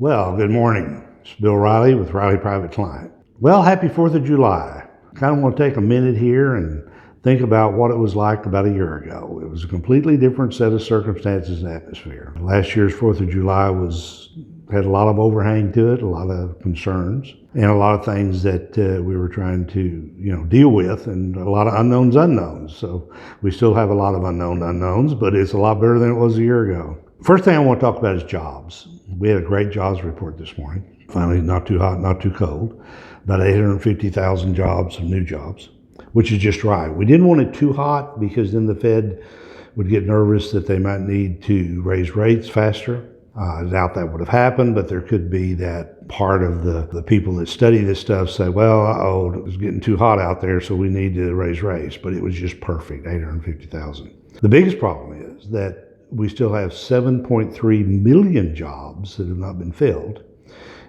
Well, good morning. It's Bill Riley with Riley Private Client. Well, happy 4th of July. Kind of want to take a minute here and think about what it was like about a year ago. It was a completely different set of circumstances and atmosphere. Last year's 4th of July had a lot of overhang to it, a lot of concerns, and a lot of things that we were trying to deal with, and a lot of unknowns. So we still have a lot of unknowns, but it's a lot better than it was a year ago. First thing I want to talk about is jobs. We had a great jobs report this morning. Finally, not too hot, not too cold. About 850,000 jobs, some new jobs, which is just right. We didn't want it too hot because then the Fed would get nervous that they might need to raise rates faster. I doubt that would have happened, but there could be that part of the people that study this stuff say, well, it's getting too hot out there, so we need to raise rates. But it was just perfect, 850,000. The biggest problem is that we still have 7.3 million jobs that have not been filled,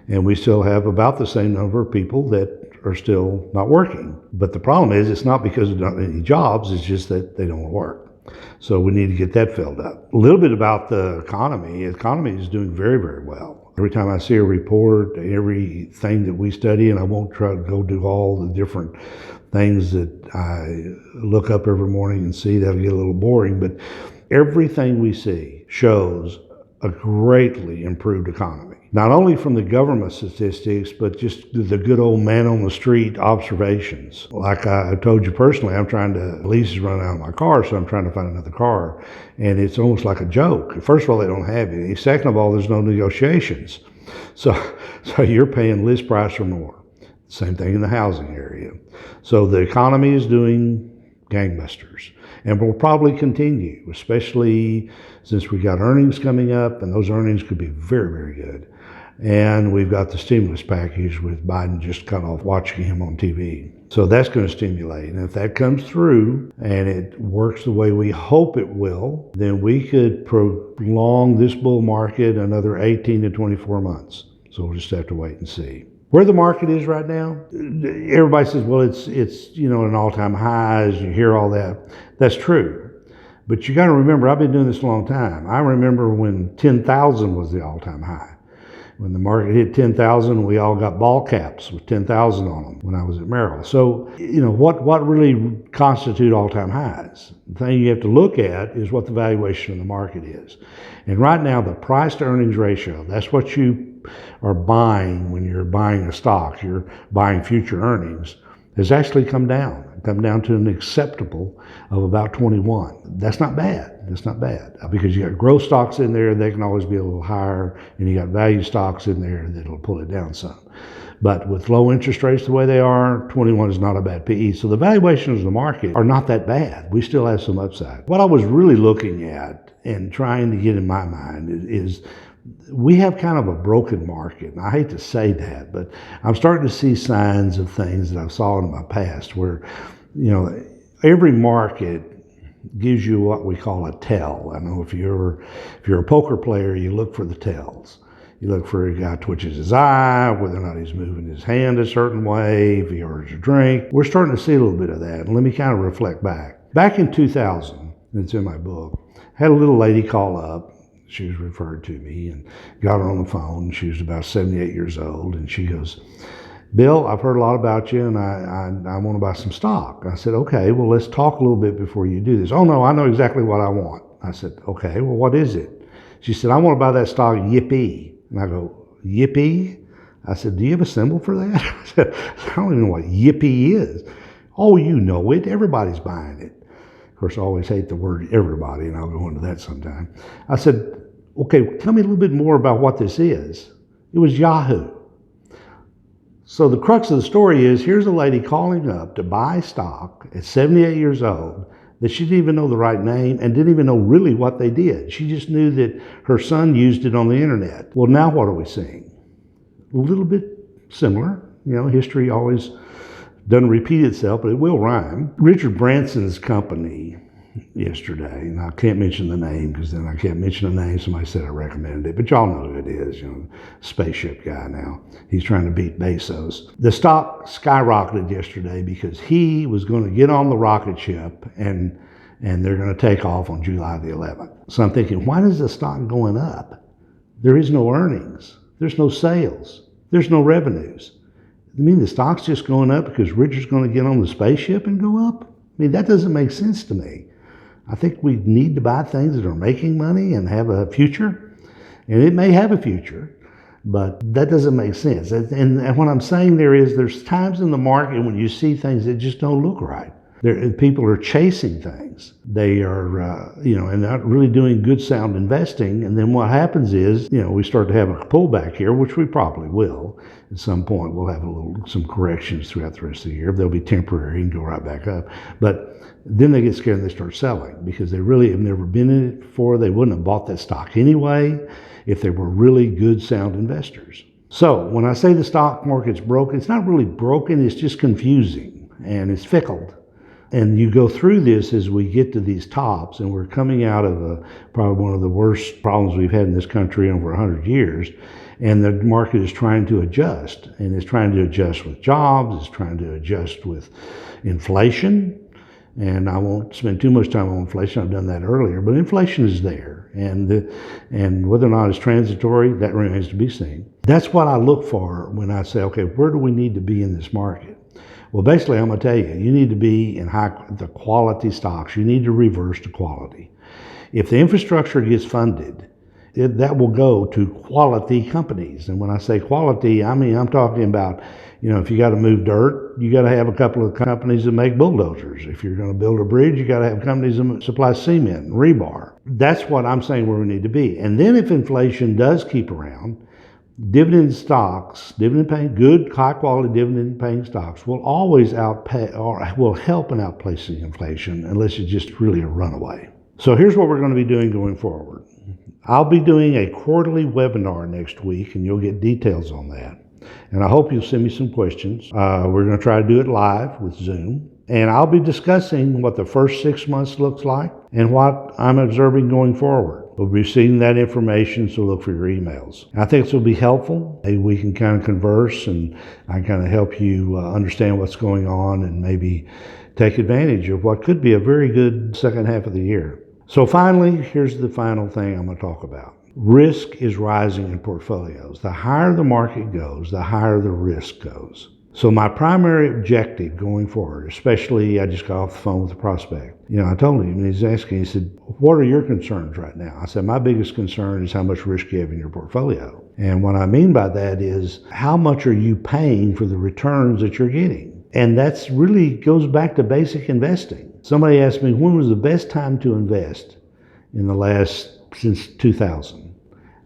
and we still have about the same number of people that are still not working. But the problem is it's not because there's not any jobs, it's just that they don't work. So we need to get that filled up. A little bit about the economy. The economy is doing very, very well. Every time I see a report, everything that we study, and I won't try to go do all the different things that I look up every morning and see, that'll get a little boring, but everything we see shows a greatly improved economy. Not only from the government statistics, but just the good old man on the street observations. Like I told you personally, lease is running out of my car, so I'm trying to find another car. And it's almost like a joke. First of all, they don't have any. Second of all, there's no negotiations. So you're paying list price or more. Same thing in the housing area. So the economy is doing gangbusters, and will probably continue, especially since we got earnings coming up, and those earnings could be very, very good. And we've got the stimulus package with Biden just kind of watching him on TV. So that's going to stimulate. And if that comes through and it works the way we hope it will, then we could prolong this bull market another 18 to 24 months. So we'll just have to wait and see. Where the market is right now, everybody says, well, it's at an all-time highs. You hear all that. That's true. But you got to remember, I've been doing this a long time. I remember when 10,000 was the all-time high. When the market hit 10,000, we all got ball caps with 10,000 on them when I was at Merrill. So, what really constitute all-time highs? The thing you have to look at is what the valuation of the market is. And right now, the price to earnings ratio, that's what you are buying when you're buying a stock, you're buying future earnings, has actually come down to an acceptable of about 21. That's not bad. Because you got growth stocks in there, they can always be a little higher, and you got value stocks in there that'll pull it down some. But with low interest rates the way they are, 21 is not a bad PE. So the valuations of the market are not that bad. We still have some upside. What I was really looking at and trying to get in my mind is we have kind of a broken market. And I hate to say that, but I'm starting to see signs of things that I saw in my past where, every market gives you what we call a tell. I know if you're a poker player, you look for the tells. You look for a guy twitches his eye, whether or not he's moving his hand a certain way, if he orders a drink. We're starting to see a little bit of that. And let me kind of reflect back. Back in 2000, and it's in my book, had a little lady call up. She was referred to me and got her on the phone. She was about 78 years old, and she goes, Bill, I've heard a lot about you, and I want to buy some stock. I said, okay, well, let's talk a little bit before you do this. Oh, no, I know exactly what I want. I said, okay, well, what is it? She said, I want to buy that stock, Yippee. And I go, Yippee? I said, do you have a symbol for that? I said, I don't even know what Yippee is. Oh, you know it. Everybody's buying it. Of course, I always hate the word everybody, and I'll go into that sometime. I said, okay, tell me a little bit more about what this is. It was Yahoo. So the crux of the story is, here's a lady calling up to buy stock at 78 years old that she didn't even know the right name and didn't even know really what they did. She just knew that her son used it on the internet. Well, now what are we seeing? A little bit similar. History always doesn't repeat itself, but it will rhyme. Richard Branson's company yesterday, and I can't mention the name because then I can't mention the name. Somebody said I recommended it, but y'all know who it is, spaceship guy now. He's trying to beat Bezos. The stock skyrocketed yesterday because he was going to get on the rocket ship and they're going to take off on July the 11th. So I'm thinking, why is the stock going up? There is no earnings. There's no sales. There's no revenues. I mean, the stock's just going up because Richard's going to get on the spaceship and go up? I mean, that doesn't make sense to me. I think we need to buy things that are making money and have a future. And it may have a future, but that doesn't make sense. And what I'm saying there's times in the market when you see things that just don't look right. People are chasing things. They are, and not really doing good sound investing. And then what happens is, we start to have a pullback here, which we probably will. At some point, we'll have some corrections throughout the rest of the year. They'll be temporary and go right back up. But then they get scared and they start selling because they really have never been in it before. They wouldn't have bought that stock anyway if they were really good sound investors. So when I say the stock market's broken, it's not really broken. It's just confusing and it's fickle. And you go through this as we get to these tops, and we're coming out of probably one of the worst problems we've had in this country in over 100 years. And the market is trying to adjust, and it's trying to adjust with jobs, it's trying to adjust with inflation. And I won't spend too much time on inflation, I've done that earlier, but inflation is there. And whether or not it's transitory, that remains to be seen. That's what I look for when I say, okay, where do we need to be in this market? Well, basically, I'm going to tell you, you need to be in the quality stocks. You need to reverse to quality. If the infrastructure gets funded, that will go to quality companies. And when I say quality, I mean, I'm talking about, if you got to move dirt, you got to have a couple of companies that make bulldozers. If you're going to build a bridge, you got to have companies that supply cement and rebar. That's what I'm saying where we need to be. And then if inflation does keep around, dividend stocks, good, high-quality dividend-paying stocks will always outpay or will help in outplacing inflation unless it's just really a runaway. So here's what we're going to be doing going forward. I'll be doing a quarterly webinar next week, and you'll get details on that. And I hope you'll send me some questions. We're going to try to do it live with Zoom. And I'll be discussing what the first 6 months looks like and what I'm observing going forward. We'll be receiving that information, so look for your emails. I think this will be helpful. Maybe we can kind of converse and I kind of help you understand what's going on and maybe take advantage of what could be a very good second half of the year. So finally, here's the final thing I'm going to talk about. Risk is rising in portfolios. The higher the market goes, the higher the risk goes. So my primary objective going forward, especially I just got off the phone with a prospect. I told him, and he's asking, he said, what are your concerns right now? I said, my biggest concern is how much risk you have in your portfolio. And what I mean by that is how much are you paying for the returns that you're getting? And that's really goes back to basic investing. Somebody asked me, when was the best time to invest since 2000?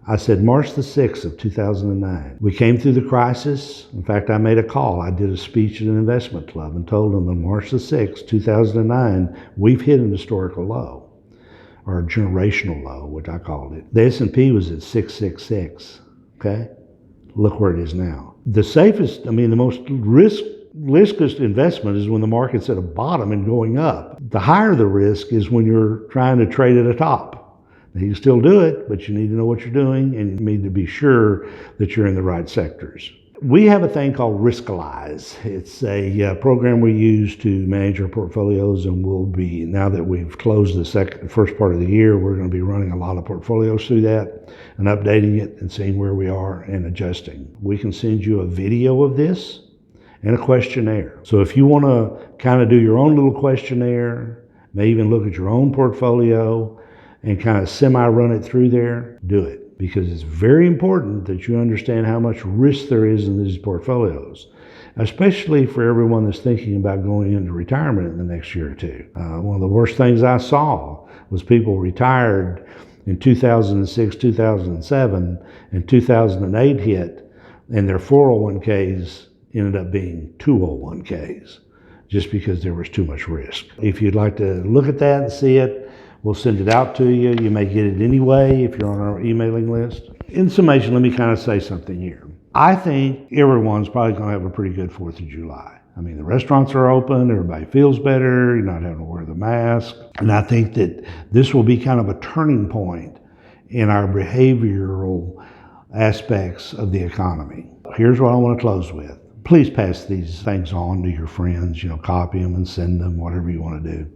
I said March the 6th of 2009. We came through the crisis. In fact, I made a call. I did a speech at an investment club and told them on March the 6th, 2009, we've hit an historical low, or a generational low, which I called it. The S&P was at 666, okay? Look where it is now. The most riskiest investment is when the market's at a bottom and going up. The higher the risk is when you're trying to trade at a top. Now, you can still do it, but you need to know what you're doing and you need to be sure that you're in the right sectors. We have a thing called Riskalyze. It's a program we use to manage our portfolios, and now that we've closed the first part of the year, we're going to be running a lot of portfolios through that and updating it and seeing where we are and adjusting. We can send you a video of this and a questionnaire. So if you want to kind of do your own little questionnaire, may even look at your own portfolio and kind of semi-run it through there, do it. Because it's very important that you understand how much risk there is in these portfolios, especially for everyone that's thinking about going into retirement in the next year or two. One of the worst things I saw was people retired in 2006, 2007, and 2008 hit, and their 401ks ended up being 201ks just because there was too much risk. If you'd like to look at that and see it, we'll send it out to you. You may get it anyway if you're on our emailing list. In summation, let me kind of say something here. I think everyone's probably going to have a pretty good 4th of July. I mean, the restaurants are open, everybody feels better, you're not having to wear the mask. And I think that this will be kind of a turning point in our behavioral aspects of the economy. Here's what I want to close with. Please pass these things on to your friends, copy them and send them, whatever you want to do.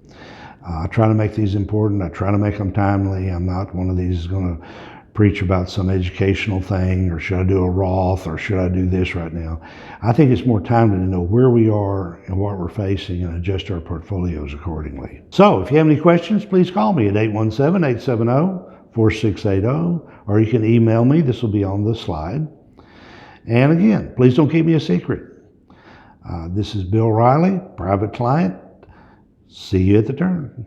I try to make these important. I try to make them timely. I'm not one of these going to preach about some educational thing, or should I do a Roth, or should I do this right now? I think it's more time to know where we are and what we're facing and adjust our portfolios accordingly. So if you have any questions, please call me at 817-870-4680, or you can email me. This will be on the slide. And again, please don't keep me a secret. This is Bill Riley, private client. See you at the turn.